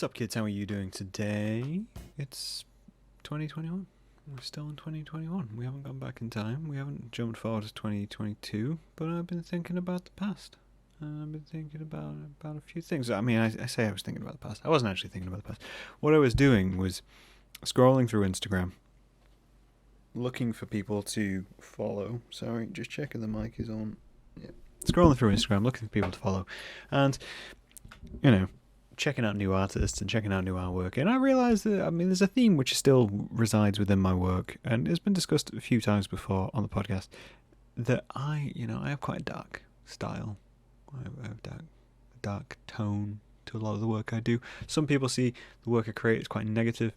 What's up, kids? How are you doing today? It's 2021. We're still in 2021. We haven't gone back in time. We haven't jumped forward to 2022. But I've been thinking about the past. I've been thinking about a few things. I mean, I say I was thinking about the past. I wasn't actually thinking about the past. What I was doing was scrolling through Instagram, looking for people to follow. Sorry, just checking the mic is on. Yeah. Scrolling through Instagram, looking for people to follow. And, checking out new artists and checking out new artwork, and I realised that, there's a theme which still resides within my work, and it's been discussed a few times before on the podcast, that I have quite a dark style. I have a dark tone to a lot of the work I do. Some people see the work I create as quite negative,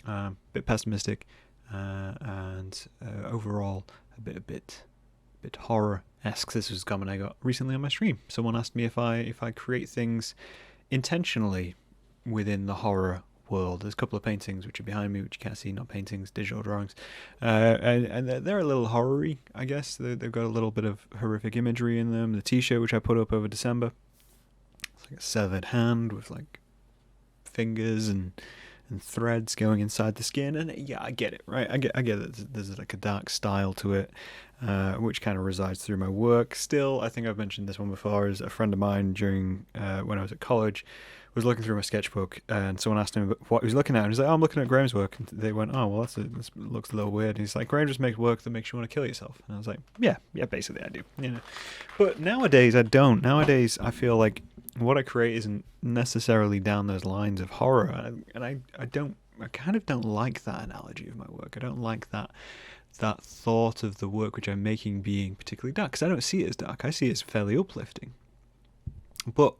a bit pessimistic, and overall a bit horror-esque. This was a comment I got recently on my stream. Someone asked me if I create things intentionally within the horror world. There's a couple of paintings which are behind me, which you can't see, not paintings, digital drawings, and they're a little horror-y, I guess. They've got a little bit of horrific imagery in them. The t-shirt which I put up over December, it's like a severed hand with like fingers and threads going inside the skin, and yeah, I get it, right? I get that there's like a dark style to it, which kind of resides through my work. Still, I think I've mentioned this one before, is a friend of mine during when I was at college was looking through my sketchbook, and someone asked him what he was looking at, and he's like, "Oh, I'm looking at Graham's work." And they went, "Oh, well, this looks a little weird." And he's like, "Graham just makes work that makes you want to kill yourself." And I was like, yeah, basically I do, But nowadays I don't. Nowadays I feel like what I create isn't necessarily down those lines of horror, and I kind of don't like that analogy of my work. I don't like that thought of the work which I'm making being particularly dark, because I don't see it as dark. I see it as fairly uplifting. But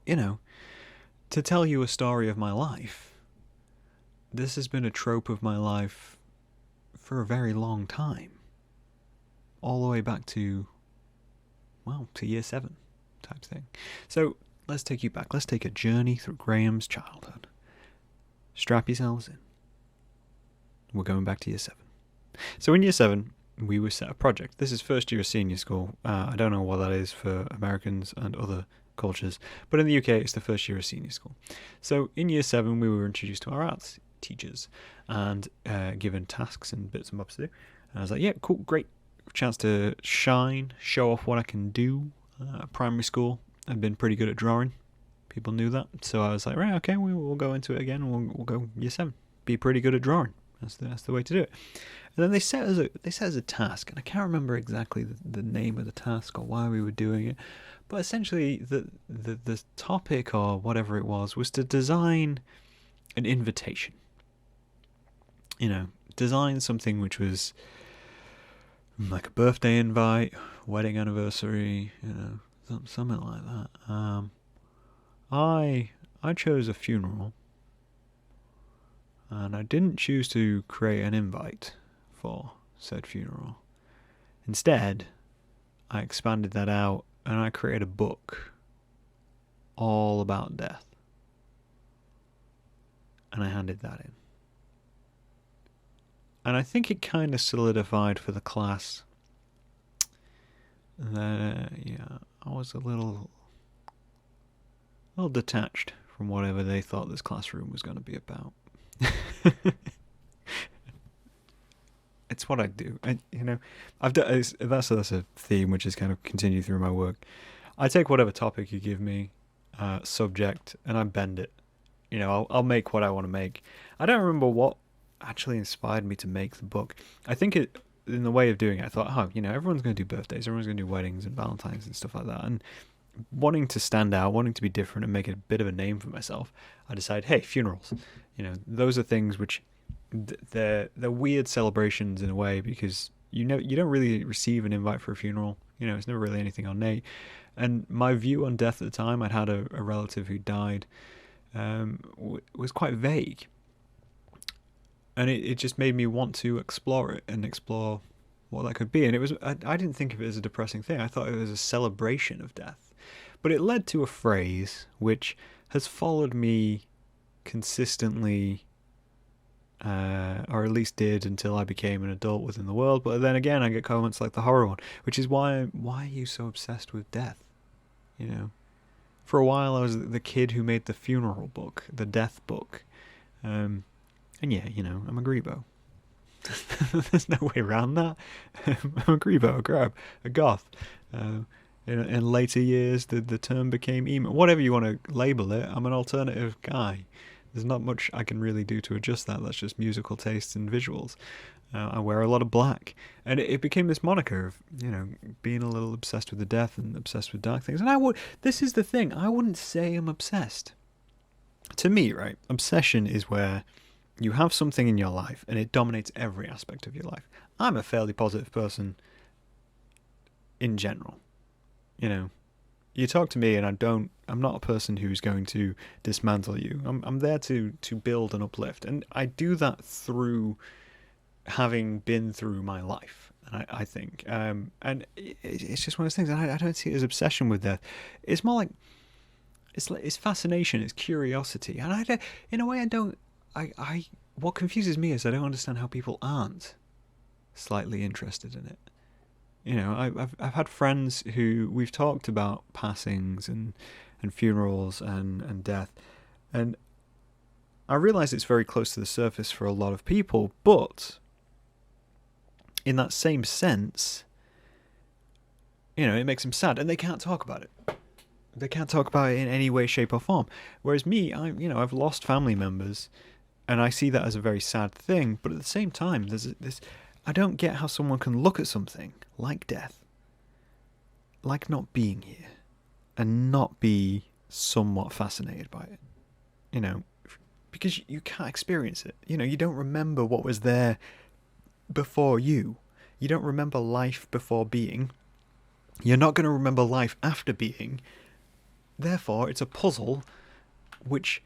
to tell you a story of my life, this has been a trope of my life for a very long time, all the way back to year 7 type thing. So let's take you back. Let's take a journey through Graham's childhood. Strap yourselves in. We're going back to year 7. So in year 7, we were set a project. This is first year of senior school. I don't know what that is for Americans and other cultures, but in the UK, it's the first year of senior school. So in year 7, we were introduced to our arts teachers and given tasks and bits and bobs to do. And I was like, yeah, cool, great. Chance to shine, show off what I can do. Primary school, I've been pretty good at drawing. People knew that. So I was like, right, okay, we'll go into it again. We'll go year 7. Be pretty good at drawing. That's the way to do it. And then they set us a task, and I can't remember exactly the name of the task or why we were doing it, but essentially the topic or whatever it was to design an invitation. Design something which was like a birthday invite, wedding anniversary, something like that. I chose a funeral. And I didn't choose to create an invite for said funeral. Instead, I expanded that out and I created a book all about death. And I handed that in. And I think it kind of solidified for the class that, I was a little detached from whatever they thought this classroom was going to be about. It's what I do. I've done. That's a theme which has kind of continued through my work. I take whatever topic you give me, subject, and I bend it. I'll make what I want to make. I don't remember what actually inspired me to make the book. I think in the way of doing it, I thought, everyone's going to do birthdays, everyone's going to do weddings and Valentines and stuff like that, and wanting to stand out, wanting to be different and make a bit of a name for myself, I decided, hey, funerals. Those are things which they're weird celebrations in a way, because you don't really receive an invite for a funeral. It's never really anything ornate. And my view on death at the time, I'd had a relative who died, was quite vague. And it just made me want to explore it and explore what that could be. And I didn't think of it as a depressing thing. I thought it was a celebration of death. But it led to a phrase which has followed me consistently, or at least did until I became an adult within the world. But then again, I get comments like the horror one, which is why are you so obsessed with death? For a while, I was the kid who made the funeral book, the death book, And yeah, I'm a grebo. There's no way around that. I'm a grebo, a goth. In later years, the term became emo. Whatever you want to label it, I'm an alternative guy. There's not much I can really do to adjust that. That's just musical tastes and visuals. I wear a lot of black, and it became this moniker of being a little obsessed with the death and obsessed with dark things. And this is the thing, I wouldn't say I'm obsessed. To me, right, obsession is where you have something in your life and it dominates every aspect of your life. I'm a fairly positive person in general. You talk to me and I'm not a person who's going to dismantle you. I'm there to build and uplift. And I do that through having been through my life, I think. And it's just one of those things. I don't see it as obsession with death. It's more like, it's fascination, it's curiosity. And in a way, what confuses me is I don't understand how people aren't slightly interested in it. I've had friends who we've talked about passings and funerals and death, and I realise it's very close to the surface for a lot of people, but in that same sense, it makes them sad, and they can't talk about it. They can't talk about it in any way, shape, or form. Whereas me, I've lost family members, and I see that as a very sad thing. But at the same time, there's this. I don't get how someone can look at something like death, like not being here, and not be somewhat fascinated by it. Because you can't experience it. You don't remember what was there before you. You don't remember life before being. You're not going to remember life after being. Therefore, it's a puzzle which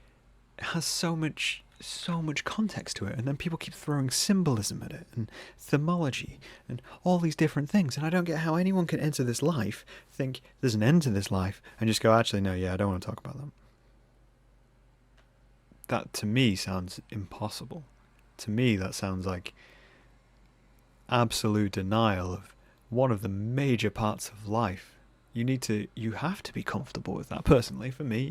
has so much context to it, and then people keep throwing symbolism at it and themology and all these different things, and I don't get how anyone can enter this life, think there's an end to this life, and just go, actually, no, I don't want to talk about that. That, to me, sounds impossible. To me, that sounds like absolute denial of one of the major parts of life. You have to be comfortable with that. Personally, for me,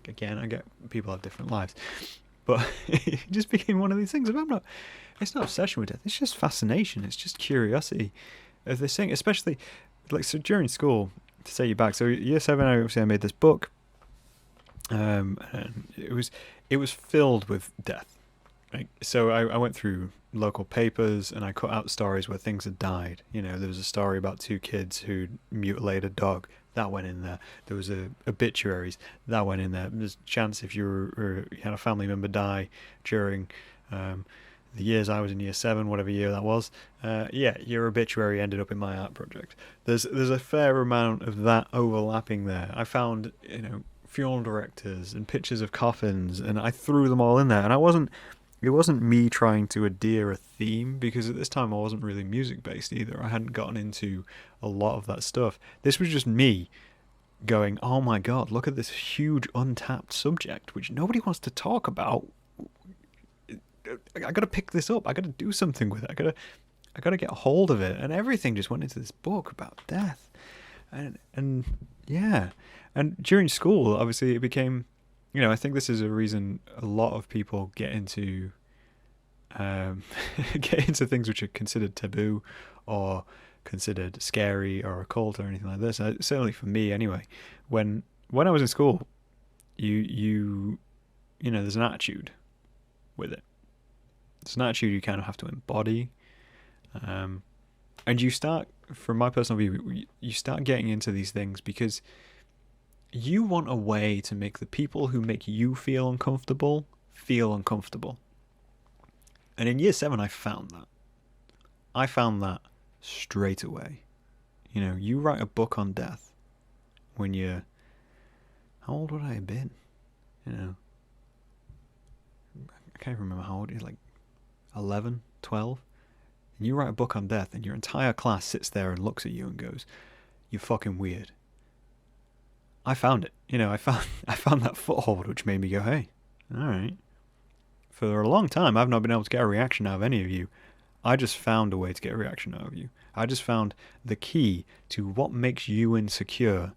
again, I get people have different lives, but it just became one of these things. It's not obsession with death. It's just fascination. It's just curiosity of this thing, especially so during school. To say you back, so year 7, I made this book, and it was filled with death. Right? So I went through local papers and I cut out stories where things had died. There was a story about 2 kids who mutilated a dog. That went in there. There was obituaries. That went in there. There's a chance if you had a family member die during the years I was in year 7, whatever year that was. Your obituary ended up in my art project. There's a fair amount of that overlapping there. I found funeral directors and pictures of coffins, and I threw them all in there. And it wasn't me trying to adhere a theme, because at this time I wasn't really music based either. I hadn't gotten into a lot of that stuff. This was just me going, oh my god, look at this huge untapped subject which nobody wants to talk about. I gotta pick this up. I gotta do something with it. I gotta get a hold of it. And everything just went into this book about death. And yeah. And during school, obviously, it became, I think this is a reason a lot of people get into things which are considered taboo or considered scary or occult or anything like this. Certainly for me, anyway. When I was in school, you there's an attitude with it. It's an attitude you kind of have to embody, and you start, from my personal view, you start getting into these things because you want a way to make the people who make you feel uncomfortable. And in year 7, I found that straight away. You write a book on death when you're, how old would I have been? I can't remember how old. It's like 11, 12. And you write a book on death and your entire class sits there and looks at you and goes, "You're fucking weird." I found it. I found that foothold which made me go, hey, all right. For a long time, I've not been able to get a reaction out of any of you. I just found a way to get a reaction out of you. I just found the key to what makes you insecure,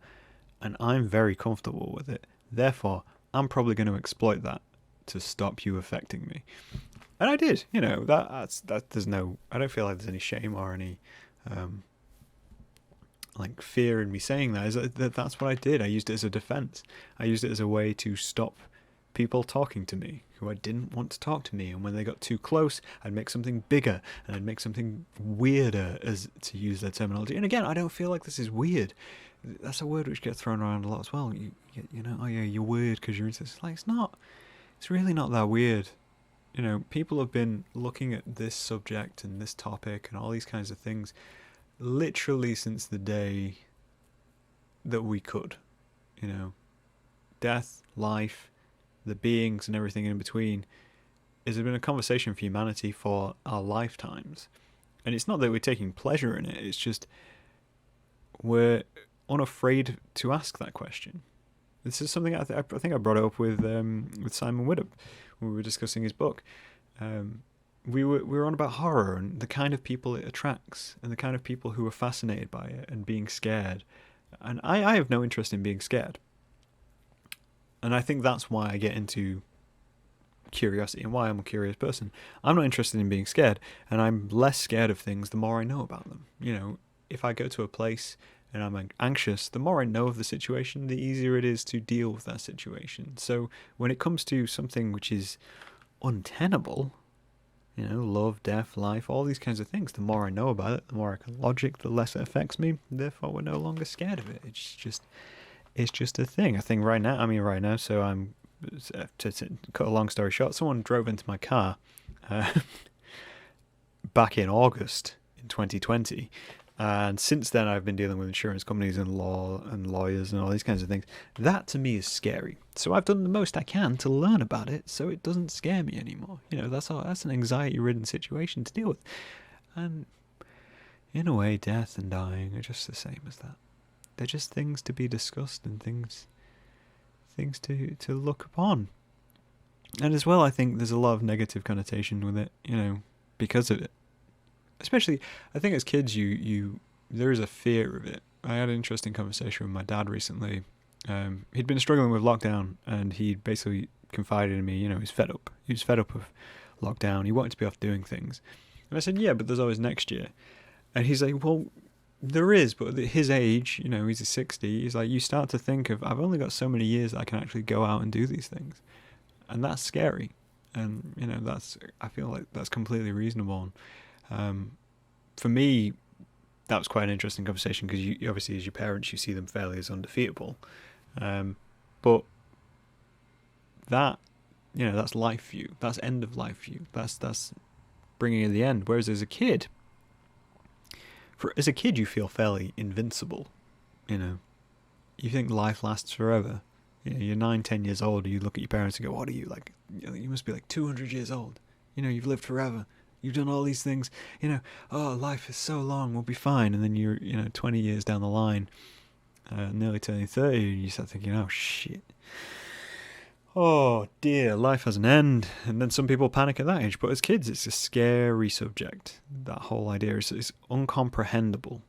and I'm very comfortable with it. Therefore, I'm probably going to exploit that to stop you affecting me. And I did, that there's no, I don't feel like there's any shame or any, like fear in me saying that. That's what I did. I used it as a defense. I used it as a way to stop people talking to me who I didn't want to talk to me. And when they got too close, I'd make something bigger and I'd make something weirder, as to use their terminology. And again, I don't feel like this is weird. That's a word which gets thrown around a lot as well. Oh yeah, you're weird because you're into this. Like, it's not. It's really not that weird. People have been looking at this subject and this topic and all these kinds of things literally since the day that we could. Death, life, the beings and everything in between has been a conversation for humanity for our lifetimes. And it's not that we're taking pleasure in it, it's just we're unafraid to ask that question. This is something I think I brought it up with Simon Widdop when we were discussing his book. We were on about horror and the kind of people it attracts and the kind of people who are fascinated by it and being scared. And I have no interest in being scared. And I think that's why I get into curiosity and why I'm a curious person. I'm not interested in being scared, and I'm less scared of things the more I know about them. If I go to a place and I'm anxious, the more I know of the situation, the easier it is to deal with that situation. So when it comes to something which is untenable, love, death, life, all these kinds of things, the more I know about it, the more I can logic, the less it affects me. Therefore, we're no longer scared of it. It's just a thing. I think right now, so I'm, to cut a long story short, someone drove into my car back in August in 2020. And since then, I've been dealing with insurance companies and law and lawyers and all these kinds of things. That to me is scary. So I've done the most I can to learn about it so it doesn't scare me anymore. That's an anxiety-ridden situation to deal with. And in a way, death and dying are just the same as that. They're just things to be discussed and things to look upon. And as well, I think there's a lot of negative connotation with it, because of it. Especially, I think as kids, there is a fear of it. I had an interesting conversation with my dad recently. He'd been struggling with lockdown, and he basically confided in me, he's fed up. He was fed up of lockdown. He wanted to be off doing things. And I said, yeah, but there's always next year. And he's like, well, there is, but at his age, he's 60, he's like, you start to think of, I've only got so many years that I can actually go out and do these things. And that's scary. And, I feel like that's completely reasonable. For me, that was quite an interesting conversation because you obviously, as your parents, you see them fairly as undefeatable. But that, that's life view. That's end of life view. That's bringing in the end. Whereas as a kid, you feel fairly invincible. You think life lasts forever. You're 9-10 years old. You look at your parents and go, "What are you like? You must be like 200 years old. You've lived forever. You've done all these things. Oh, life is so long. We'll be fine." And then you're 20 years down the line, nearly turning 30, and you start thinking, "Oh shit. Oh dear, life has an end." And then some people panic at that age. But as kids, it's a scary subject. That whole idea is uncomprehendable.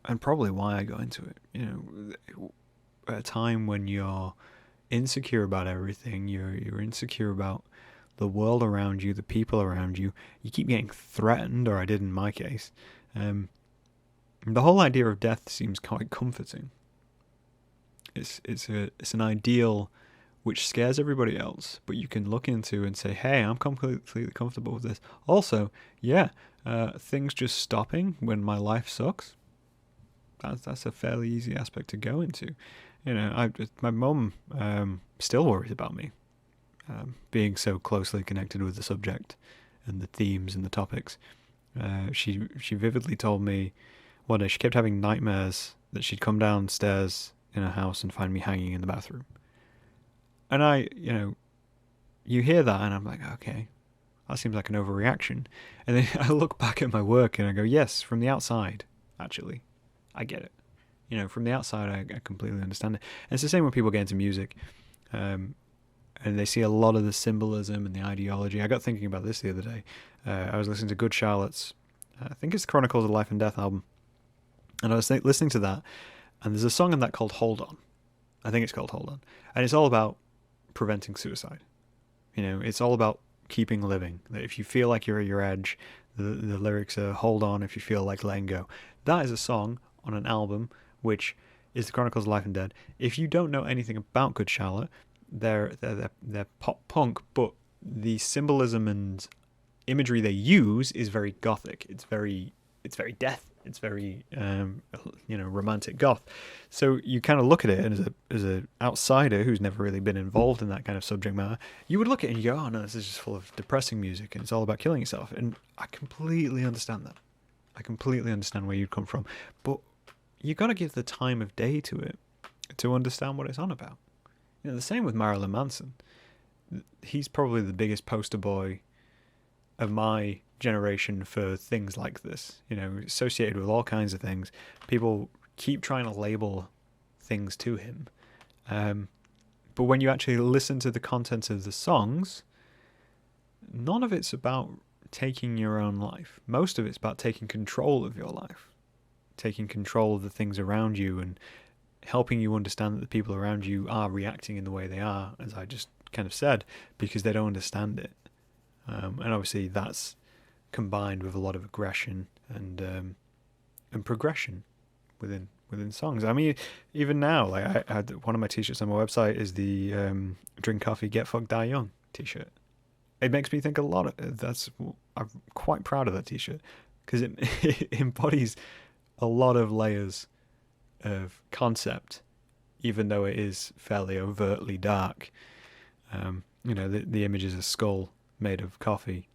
And probably why I got into it. At a time when you're insecure about everything, you're insecure about the world around you, the people around you. You keep getting threatened, or I did in my case. The whole idea of death seems quite comforting. It's an ideal which scares everybody else, but you can look into and say, hey, I'm completely comfortable with this. Also, things just stopping when my life sucks. That's a fairly easy aspect to go into. My mum still worries about me being so closely connected with the subject and the themes and the topics. She vividly told me one day she kept having nightmares that she'd come downstairs in her house and find me hanging in the bathroom. And you hear that and I'm like, okay, that seems like an overreaction. And then I look back at my work and I go, yes, from the outside, actually, I get it. From the outside, I completely understand it. And it's the same when people get into music, and they see a lot of the symbolism and the ideology. I got thinking about this the other day. I was listening to Good Charlotte's, I think it's Chronicles of Life and Death album, and I was listening to that, and there's a song in that called Hold On. I think it's called Hold On. And it's all about preventing suicide. It's all about keeping living. That if you feel like you're at your edge, the lyrics are hold on if you feel like letting go. That is a song on an album which is the Chronicles of Life and Dead. If you don't know anything about Good Charlotte, they're pop punk, but the symbolism and imagery they use is very gothic. It's very death. It's very romantic goth. So you kind of look at it, and as a outsider who's never really been involved in that kind of subject matter, you would look at it and you go, "Oh no, this is just full of depressing music, and it's all about killing yourself." And I completely understand that. I completely understand where you'd come from, but you got to give the time of day to it to understand what it's on about. The same with Marilyn Manson. He's probably the biggest poster boy of my generation for things like this, associated with all kinds of things. People keep trying to label things to him. But when you actually listen to the content of the songs, none of it's about taking your own life. Most of it's about taking control of your life, taking control of the things around you, and helping you understand that the people around you are reacting in the way they are, as I just kind of said, because they don't understand it. And obviously that's combined with a lot of aggression and progression within songs. I mean, even now, like I had one of my t-shirts on my website is the Drink Coffee, Get Fucked, Die Young t-shirt. It makes me think a lot of I'm quite proud of that t-shirt because it embodies a lot of layers of concept, even though it is fairly overtly dark. The image is a skull made of coffee,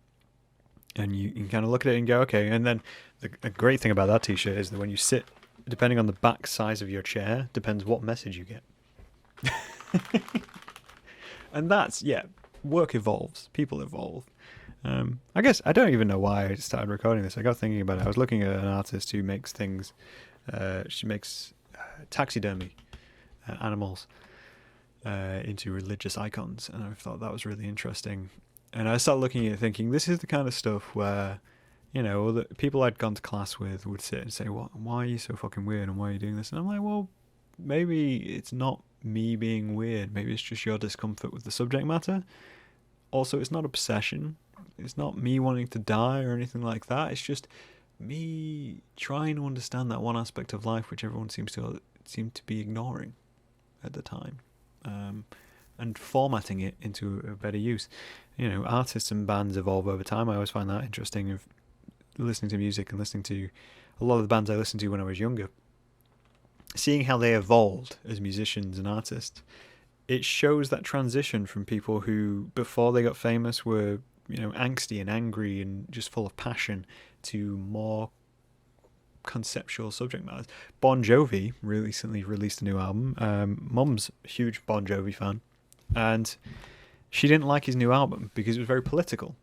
and you can kind of look at it and go, okay. And then the great thing about that t-shirt is that when you sit, depending on the back size of your chair, depends what message you get. And that's, work evolves, people evolve. I guess I don't even know why I started recording this. I got thinking about it. I was looking at an artist who makes things. She makes taxidermy animals into religious icons, and I thought that was really interesting. And I started looking at it thinking, this is the kind of stuff where, the people I'd gone to class with would sit and say, why are you so fucking weird, and why are you doing this? And I'm like, well, maybe it's not me being weird. Maybe it's just your discomfort with the subject matter. Also, it's not obsession. It's not me wanting to die or anything like that. It's just me trying to understand that one aspect of life which everyone seemed to be ignoring at the time, and formatting it into a better use. Artists and bands evolve over time. I always find that interesting, of listening to music and listening to a lot of the bands I listened to when I was younger, seeing how they evolved as musicians and artists. It shows that transition from people who before they got famous were angsty and angry and just full of passion, to more conceptual subject matters. Bon Jovi recently released a new album. Mum's a huge Bon Jovi fan, and she didn't like his new album because it was very political.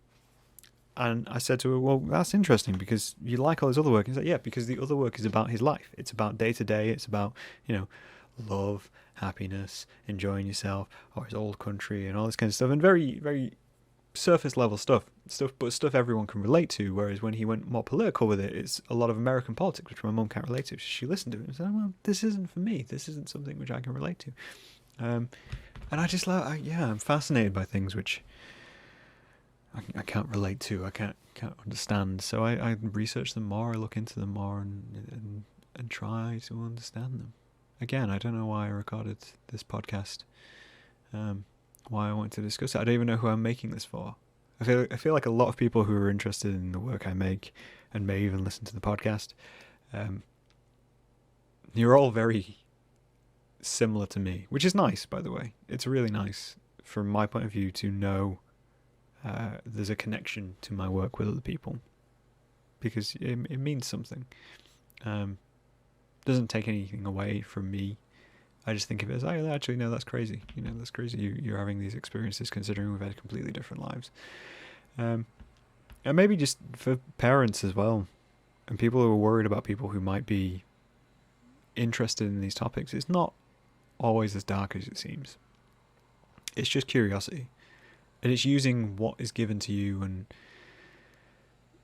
And I said to her, well, that's interesting because you like all his other work. And she's like, yeah, because the other work is about his life. It's about day to day. It's about, love, happiness, enjoying yourself, or his old country and all this kind of stuff. And very, very surface level stuff, but stuff everyone can relate to. Whereas when he went more political with it, it's a lot of American politics, which my mum can't relate to. So she listened to it and said, well, this isn't for me. This isn't something which I can relate to. And I just I'm fascinated by things which I can't relate to. I can't understand. So I research them more. I look into them more and try to understand them. Again, I don't know why I recorded this podcast. Why I want to discuss it. I don't even know who I'm making this for. I feel like a lot of people who are interested in the work I make and may even listen to the podcast, you're all very similar to me, which is nice, by the way. It's really nice from my point of view to know there's a connection to my work with other people, because it means something. Doesn't take anything away from me. I just think of it as, oh, actually, no, that's crazy. That's crazy. You're having these experiences considering we've had completely different lives. And maybe just for parents as well, and people who are worried about people who might be interested in these topics, it's not always as dark as it seems. It's just curiosity. And it's using what is given to you and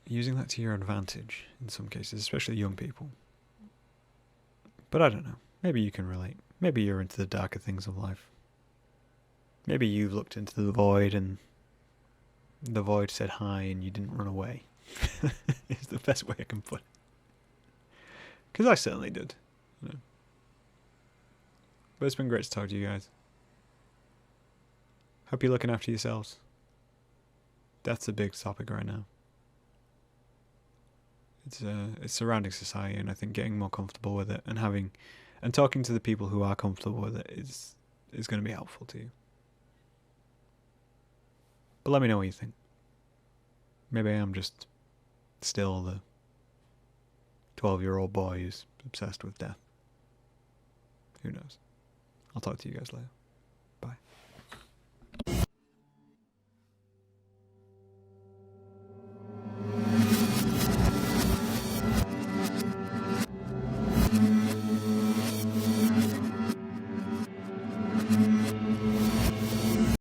using that to your advantage in some cases, especially young people. But I don't know. Maybe you can relate. Maybe you're into the darker things of life. Maybe you've looked into the void and the void said hi and you didn't run away. It's the best way I can put it. Because I certainly did. You know. But it's been great to talk to you guys. Hope you're looking after yourselves. That's a big topic right now. It's surrounding society, and I think getting more comfortable with it and talking to the people who are comfortable with it is going to be helpful to you. But let me know what you think. Maybe I am just still the 12-year-old boy who's obsessed with death. Who knows? I'll talk to you guys later.